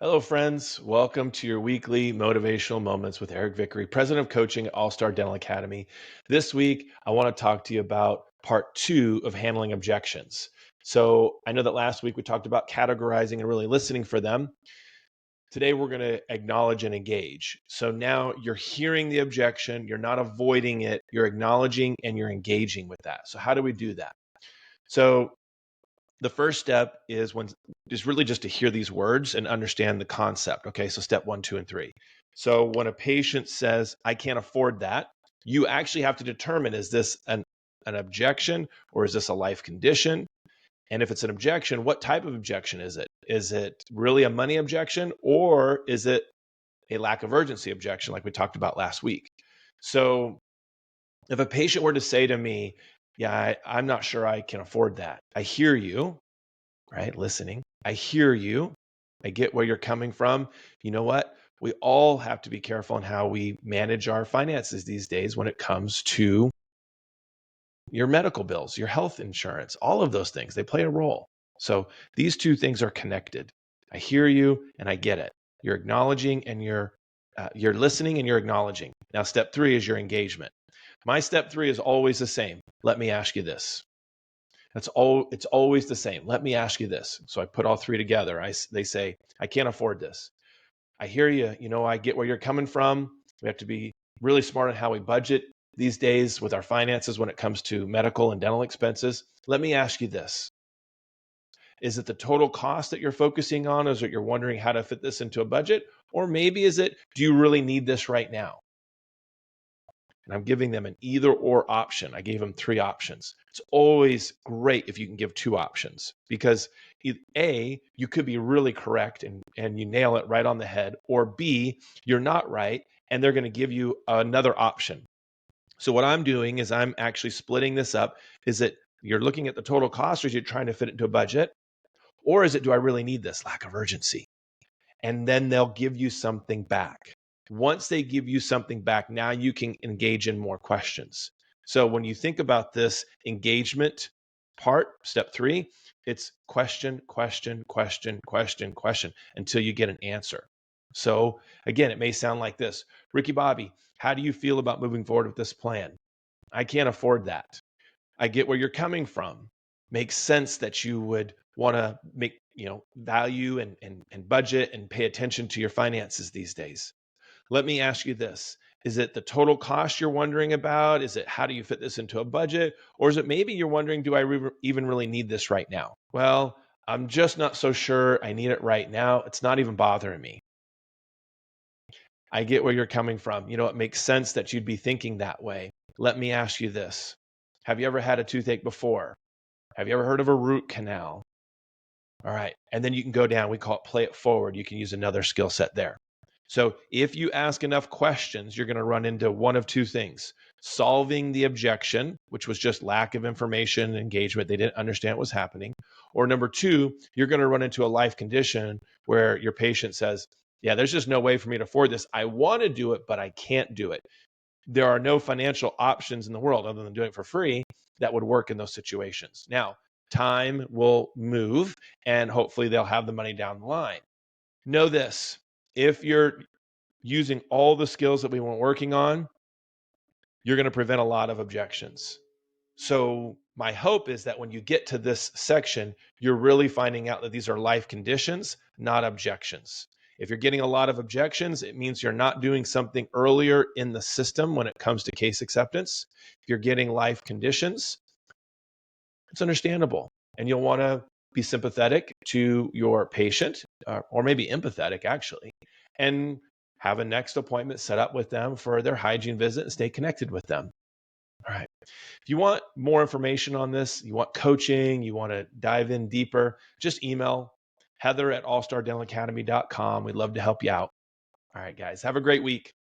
Hello, friends. Welcome to your weekly Motivational Moments with Eric Vickery, President of Coaching at All Star Dental Academy. This week, I want to talk to you about part two of handling objections. So, I know that last week we talked about categorizing and really listening for them. Today, we're going to acknowledge and engage. So now you're hearing the objection, you're not avoiding it, you're acknowledging and you're engaging with that. So, how do we do that? So, the first step is really just to hear these words and understand the concept. Okay, so step 1, 2, and 3. So when a patient says, I can't afford that, you actually have to determine, is this an objection or is this a life condition? And if it's an objection, what type of objection is it? Is it really a money objection, or is it a lack of urgency objection like we talked about last week? So if a patient were to say to me, yeah, I'm not sure I can afford that, I hear you, right? Listening. I hear you. I get where you're coming from. You know what? We all have to be careful in how we manage our finances these days when it comes to your medical bills, your health insurance, all of those things. They play a role. So these two things are connected. I hear you and I get it. You're acknowledging and you're listening and you're acknowledging. Now, step 3 is your engagement. My step 3 is always the same. Let me ask you this. It's always the same. Let me ask you this. So I put all three together. They say, I can't afford this. I hear you. I get where you're coming from. We have to be really smart on how we budget these days with our finances when it comes to medical and dental expenses. Let me ask you this. Is it the total cost that you're focusing on? Is it you're wondering how to fit this into a budget? Or maybe is it, do you really need this right now? And I'm giving them an either or option. I gave them 3 options. It's always great if you can give 2 options, because A, you could be really correct and you nail it right on the head, or B, you're not right and they're going to give you another option. So what I'm doing is I'm actually splitting this up. Is it you're looking at the total cost, or is you trying to fit it into a budget? Or is it, do I really need this? Lack of urgency. And then they'll give you something back. Once they give you something back, now you can engage in more questions. So when you think about this engagement part, step 3, it's question, question, question, question, question until you get an answer. So again, it may sound like this. Ricky Bobby, how do you feel about moving forward with this plan? I can't afford that. I get where you're coming from. Makes sense that you would want to make, value and budget and pay attention to your finances these days. Let me ask you this. Is it the total cost you're wondering about? Is it how do you fit this into a budget? Or is it maybe you're wondering, do I even really need this right now? Well, I'm just not so sure I need it right now. It's not even bothering me. I get where you're coming from. It makes sense that you'd be thinking that way. Let me ask you this. Have you ever had a toothache before? Have you ever heard of a root canal? All right. And then you can go down. We call it play it forward. You can use another skill set there. So if you ask enough questions, you're going to run into one of 2 things: solving the objection, which was just lack of information and engagement. They didn't understand what was happening. Or number 2, you're going to run into a life condition where your patient says, yeah, there's just no way for me to afford this. I want to do it, but I can't do it. There are no financial options in the world other than doing it for free that would work in those situations. Now, time will move and hopefully they'll have the money down the line. Know this: if you're using all the skills that we were working on, you're going to prevent a lot of objections. So my hope is that when you get to this section, you're really finding out that these are life conditions, not objections. If you're getting a lot of objections, it means you're not doing something earlier in the system when it comes to case acceptance. If you're getting life conditions, it's understandable. And you'll want to be sympathetic to your patient, or maybe empathetic actually, and have a next appointment set up with them for their hygiene visit and stay connected with them. All right. If you want more information on this, you want coaching, you want to dive in deeper, just email Heather at allstardentalacademy.com. We'd love to help you out. All right, guys, have a great week.